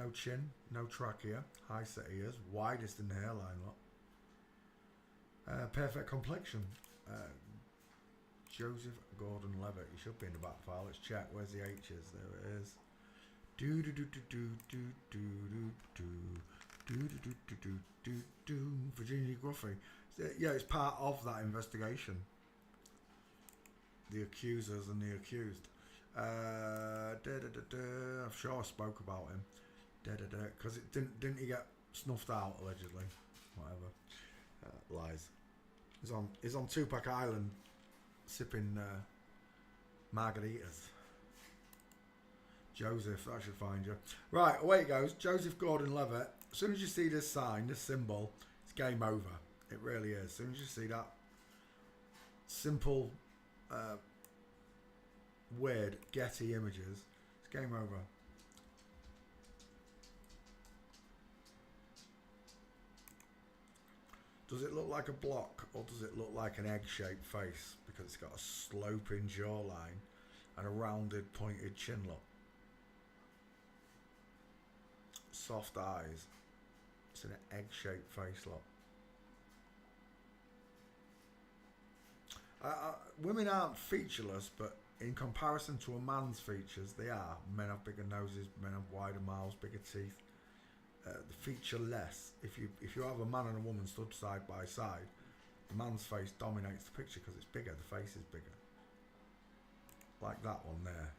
No chin, no trachea, high set ears, widest in the hairline lot. Perfect complexion. Joseph Gordon-Levitt. He should be in the back file. Let's check. Where's the H's? There it is. Virginia Gruffy. Yeah, it's part of that investigation. The accusers and the accused. I'm sure I spoke about him. Because it didn't he get snuffed out allegedly? Whatever. Lies. He's on Tupac Island sipping margaritas. Joseph, that should find you. Right, away it goes. Joseph Gordon-Levitt. As soon as you see this sign, this symbol, it's game over. It really is. As soon as you see that simple weird Getty images, it's game over. Does it look like a block or does it look like an egg-shaped face? Because it's got a sloping jawline and a rounded, pointed chin look. Soft eyes. It's an egg-shaped face look. Women aren't featureless, but in comparison to a man's features, they are. Men have bigger noses, men have wider mouths, bigger teeth. The feature less. If you have a man and a woman stood side by side, the man's face dominates the picture because it's bigger. The face is bigger. Like that one there.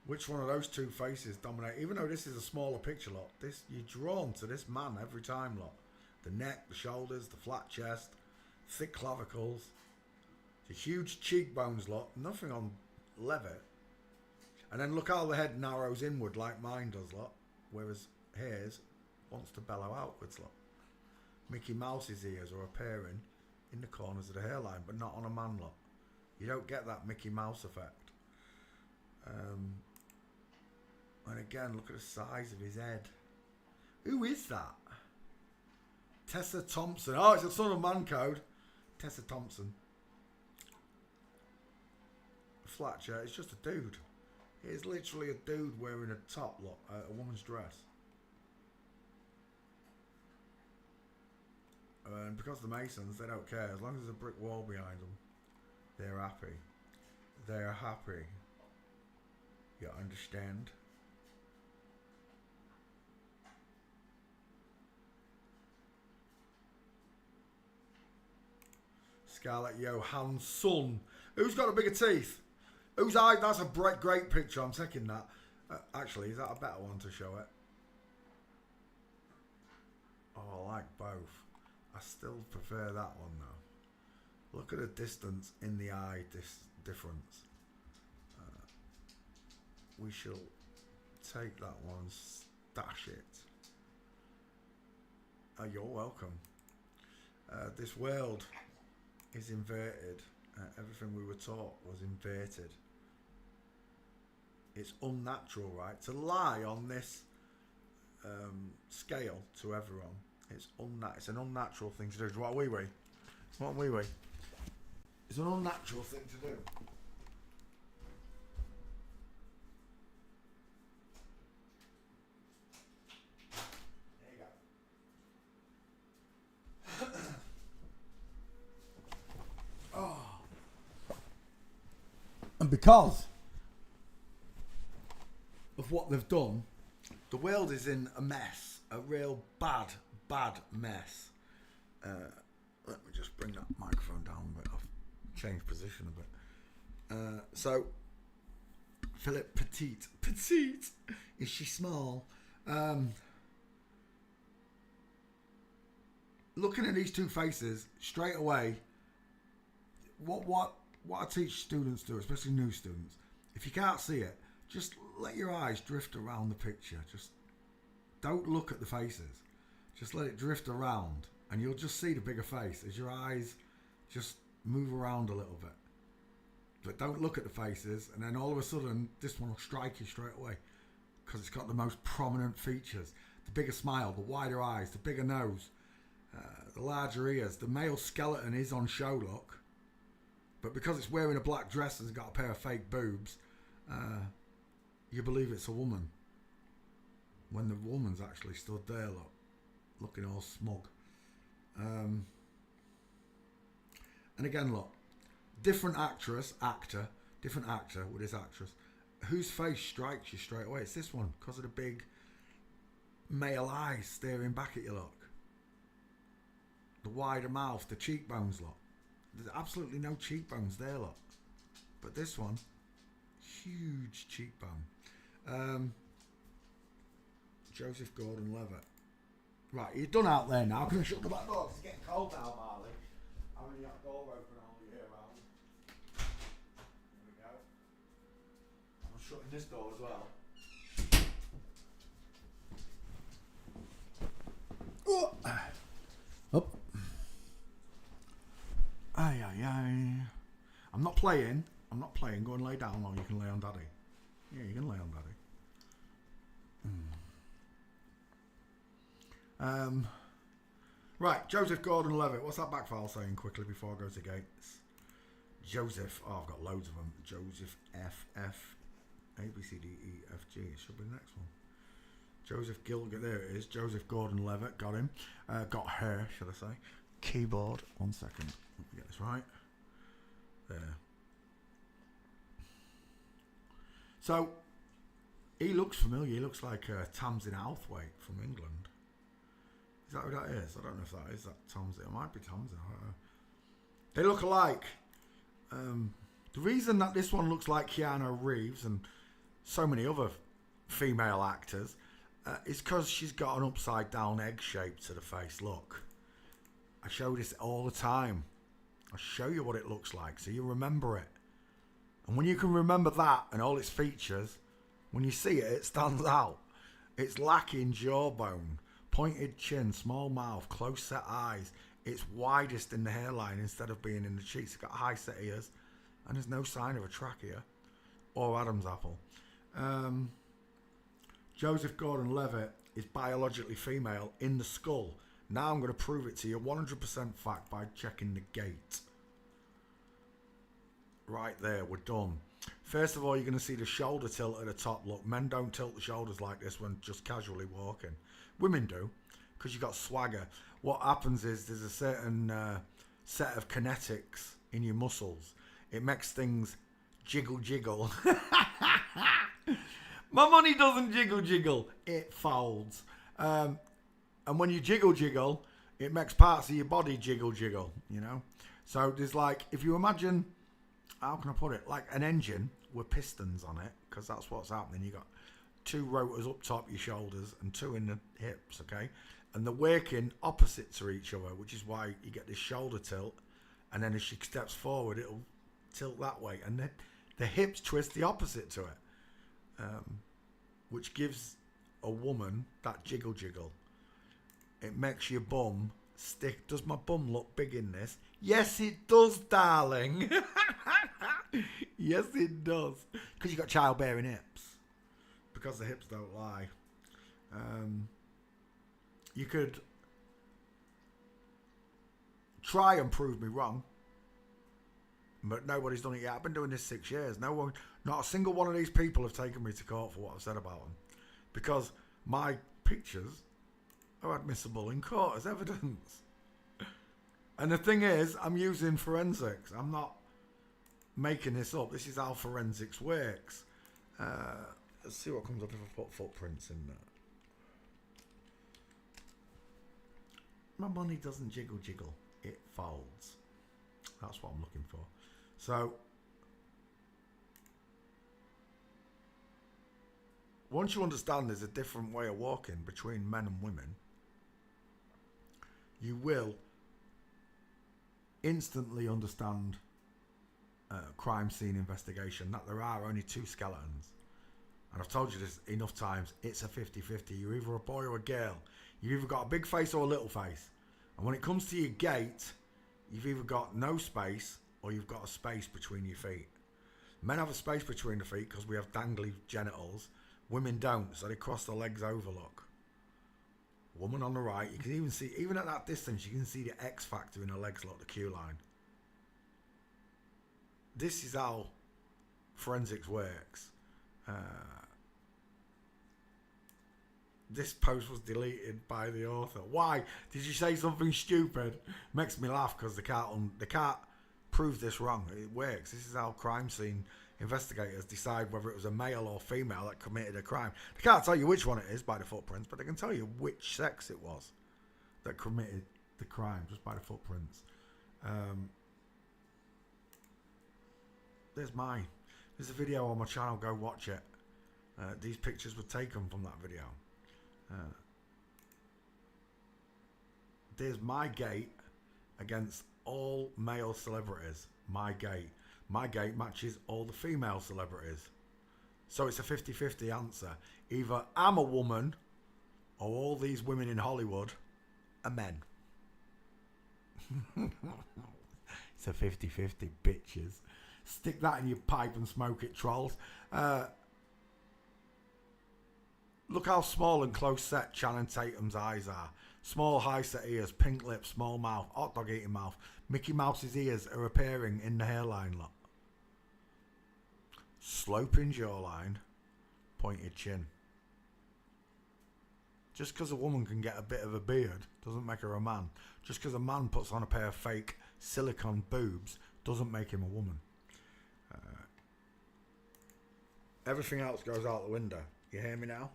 Which one of those two faces dominate? Even though this is a smaller picture lot, this you're drawn to this man every time lot. The neck, the shoulders, the flat chest, thick clavicles, the huge cheekbones lot. Nothing on Levitt. And then look how the head narrows inward like mine does lot, whereas his wants to bellow outwards lot. Mickey Mouse's ears are appearing in the corners of the hairline, but not on a man lot. You don't get that Mickey Mouse effect. And again, look at the size of his head. Who is that? Tessa Thompson. Oh, it's a Son of Man code. Tessa Thompson. Flatcher. It's just a dude. It's literally a dude wearing a top look, a woman's dress. And because the Masons, they don't care. As long as there's a brick wall behind them, they're happy. They're happy. You understand? Scarlett Johansson. Who's got a bigger teeth? Whose eye? That's a great picture. I'm taking that. Actually, is that a better one to show it? Oh, I like both. I still prefer that one though. Look at the distance in the eye difference. We shall take that one, stash it. Oh, you're welcome. This world is inverted. Everything we were taught was inverted. It's unnatural, right? To lie on this scale to everyone. It's an unnatural thing to do. What we wee? What we wee? It's an unnatural thing to do. There you go. Oh. And because of what they've done, the world is in a mess. A real bad mess. Let me just bring that microphone down a bit. I've changed position a bit. So, Philip Petite. Is she small? Looking at these two faces straight away, what I teach students to, especially new students, if you can't see it, just let your eyes drift around the picture. Just don't look at the faces. Just let it drift around and you'll just see the bigger face as your eyes just move around a little bit. But don't look at the faces, and then all of a sudden this one will strike you straight away because it's got the most prominent features. The bigger smile, the wider eyes, the bigger nose, the larger ears. The male skeleton is on show, look. But because it's wearing a black dress and it's got a pair of fake boobs, you believe it's a woman. when the woman's actually stood there, look, looking all smug. And again, look, different actor with his actress, whose face strikes you straight away. It's this one, because of the big male eyes staring back at you, look. The wider mouth, the cheekbones, look. There's absolutely no cheekbones there, look. But this one, huge cheekbone. Joseph Gordon-Levitt. Right, you're done out there now. Can I shut the back door? It's getting cold now, Marley. I'm in the door open all year round. There we go. I'm shutting this door as well. Up. Aye. I'm not playing. Go and lay down, or you can lay on Daddy. Yeah, you can lay on Daddy. Right, Joseph Gordon-Levitt. What's that back file saying quickly before I go to Gates? Joseph. Oh, I've got loads of them. Joseph F. A, B, C, D, E, F, G. It should be the next one. Joseph Gilgit. There it is. Joseph Gordon-Levitt. Got him. Got her, should I say. Keyboard. 1 second. Let me get this right. There. So, he looks familiar. He looks like Tamsin Outhwaite from England. Is that who that is? I don't know if that is that Tamsin. It might be Tamsin. I don't know. They look alike. The reason that this one looks like Keanu Reeves and so many other female actors is because she's got an upside down egg shape to the face. Look. I show this all the time. I'll show you what it looks like so you remember it. And when you can remember that and all its features, when you see it, it stands out. It's lacking jawbone, pointed chin, small mouth, close set eyes. It's widest in the hairline instead of being in the cheeks. It's got high set ears, and there's no sign of a trachea or Adam's apple. Joseph Gordon-Levitt is biologically female in the skull. Now I'm going to prove it to you 100% fact by checking the gait. Right there, we're done. First of all, you're going to see the shoulder tilt at the top. Look, men don't tilt the shoulders like this when just casually walking. Women do, because you've got swagger. What happens is there's a certain set of kinetics in your muscles. It makes things jiggle. My money doesn't jiggle. It folds. And when you jiggle, it makes parts of your body jiggle, you know? So there's like, if you imagine, how can I put it? Like an engine with pistons on it, because that's what's happening. You got 2 rotors up top your shoulders and 2 in the hips, okay? And they're working opposite to each other, which is why you get this shoulder tilt. And then as she steps forward, it'll tilt that way. And then the hips twist the opposite to it, which gives a woman that jiggle. It makes your bum stick. Does my bum look big in this? Yes, it does, darling. Yes, it does. Because you've got childbearing hips. Because the hips don't lie. You could try and prove me wrong. But nobody's done it yet. I've been doing this 6 years. Not a single one of these people have taken me to court for what I've said about them. Because my pictures are admissible in court as evidence. And the thing is, I'm using forensics. I'm not making this up. This is how forensics works. Let's see what comes up if I put footprints in there. My money doesn't jiggle. It folds. That's what I'm looking for. So, once you understand there's a different way of walking between men and women, you will instantly understand crime scene investigation, that there are only 2 skeletons. And I've told you this enough times, it's a 50-50. You're either a boy or a girl. You've either got a big face or a little face. And when it comes to your gait, you've either got no space or you've got a space between your feet. Men have a space between the feet because we have dangly genitals. Women don't, so they cross their legs over, look. Woman on the right, you can even see, even at that distance, you can see the X factor in her legs, look, the Q line. This is how forensics works. This post was deleted by the author. Why? Did you say something stupid? Makes me laugh because they can't prove this wrong. It works. This is how crime scene investigators decide whether it was a male or female that committed a crime. They can't tell you which one it is by the footprints, but they can tell you which sex it was that committed the crime just by the footprints. There's mine. There's a video on my channel. Go watch it. These pictures were taken from that video. There's my gate against all male celebrities. My gate. My gate matches all the female celebrities. So it's a 50-50 answer. Either I'm a woman or all these women in Hollywood are men. It's a 50-50, bitches. Stick that in your pipe and smoke it, trolls. Look how small and close set Channing Tatum's eyes are. Small high set ears, pink lips, small mouth, hot dog eating mouth. Mickey Mouse's ears are appearing in the hairline lot. Sloping jawline, pointed chin. Just because a woman can get a bit of a beard doesn't make her a man. Just because a man puts on a pair of fake silicone boobs doesn't make him a woman. Everything else goes out the window. You hear me now?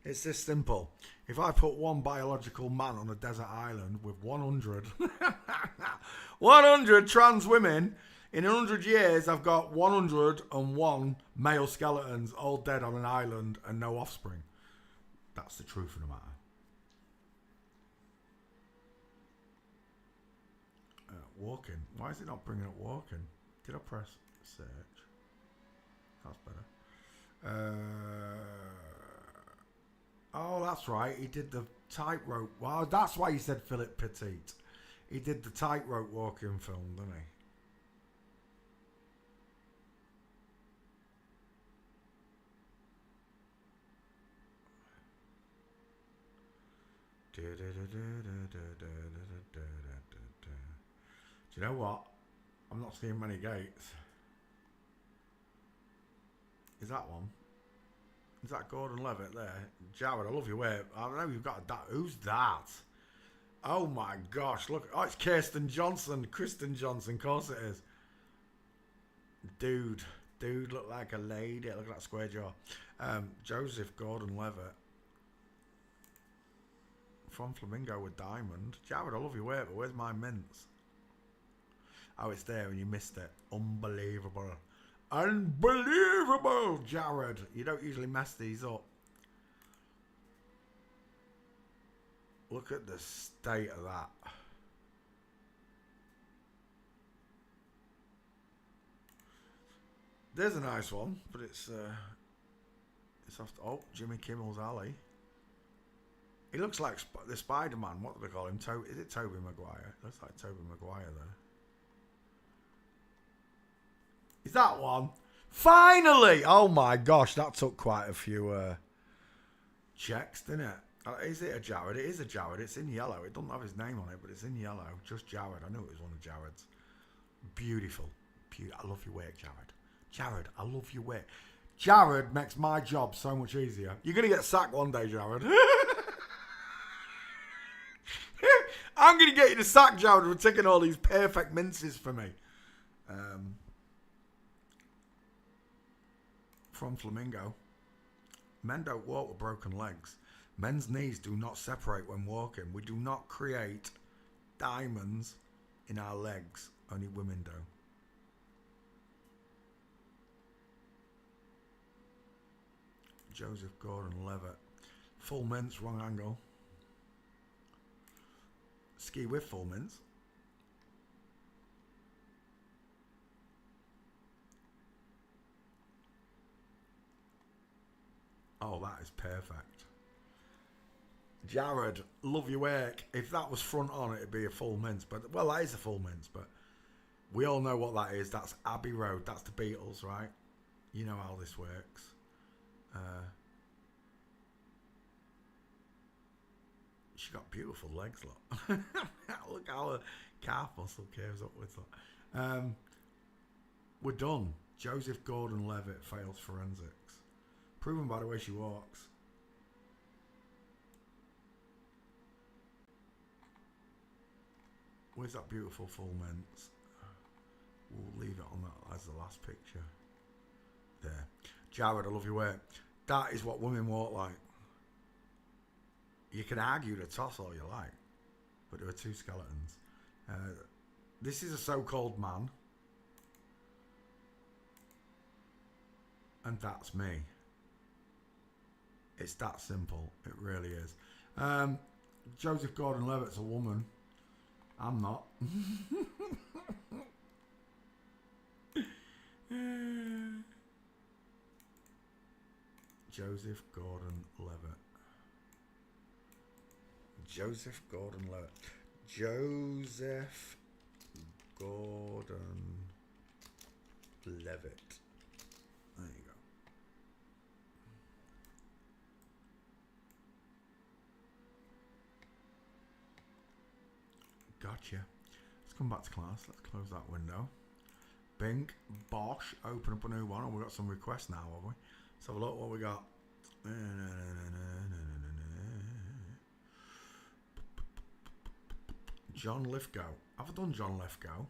It's this simple. If I put one biological man on a desert island with 100 trans women, in 100 years I've got 101 male skeletons all dead on an island and no offspring. That's the truth of the matter. Walking. Why is it not bringing up walking? Did I press search? That's better. Oh, that's right. He did the tightrope. Well, that's why you said Philip Petite. He did the tightrope walking film, didn't he? Do you know what? I'm not seeing many gates. Is that one? Is that Gordon Levitt there? Jared, I love your way. I know you've got a... Who's that? Oh my gosh, look. Oh, it's Kristen Johnson. Kristen Johnson, of course it is. Dude looked like a lady. Look at that square jaw. Joseph Gordon-Levitt. From Flamingo with Diamond. Jared, I love your way, but where's my mints? Oh, it's there and you missed it. Unbelievable. Unbelievable, Jared. You don't usually mess these up. Look at the state of that. There's a nice one, but it's off. Oh, Jimmy Kimmel's Alley. He looks like the Spider-Man. What do they call him? Is it Tobey Maguire? Looks like Tobey Maguire there. Is that one? Finally! Oh my gosh, that took quite a few checks, didn't it? Is it a Jared? It is a Jared. It's in yellow. It doesn't have his name on it, but it's in yellow. Just Jared. I knew it was one of Jared's. Beautiful. I love your work, Jared. Jared, I love your work. Jared makes my job so much easier. You're going to get sacked one day, Jared. I'm going to get you to sack, Jared, for taking all these perfect minces for me. From Flamingo. Men don't walk with broken legs. Men's knees do not separate when walking. We do not create diamonds in our legs. Only women do. Joseph Gordon-Levitt. Full mints, wrong angle. Ski with full mints. Oh, that is perfect. Jared, love your work. If that was front on, it'd be a full mince. But well, that is a full mince. But we all know what that is. That's Abbey Road. That's the Beatles, right? You know how this works. She got beautiful legs, look. Look how her calf muscle curves upwards. We're done. Joseph Gordon-Levitt fails forensics. Proven by the way she walks. Where's that beautiful full mince? We'll leave it on that as the last picture. There. Jared, I love your work. That is what women walk like. You can argue the toss all you like, but there are two skeletons. This is a so-called man. And that's me. It's that simple. It really is. Joseph Gordon-Levitt's a woman. I'm not. Joseph Gordon-Levitt. Joseph Gordon-Levitt. Joseph Gordon-Levitt. There you go. Gotcha. Let's come back to class. Let's close that window. Bing, bosh, open up a new one. Oh, we've got some requests now, have we? Let's have a look what we got. John Lithgow. Have I done John Lithgow?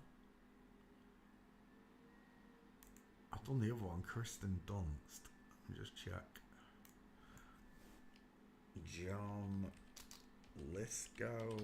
I've done the other one, Kristen Dunst. Let me just check. John Lithgow.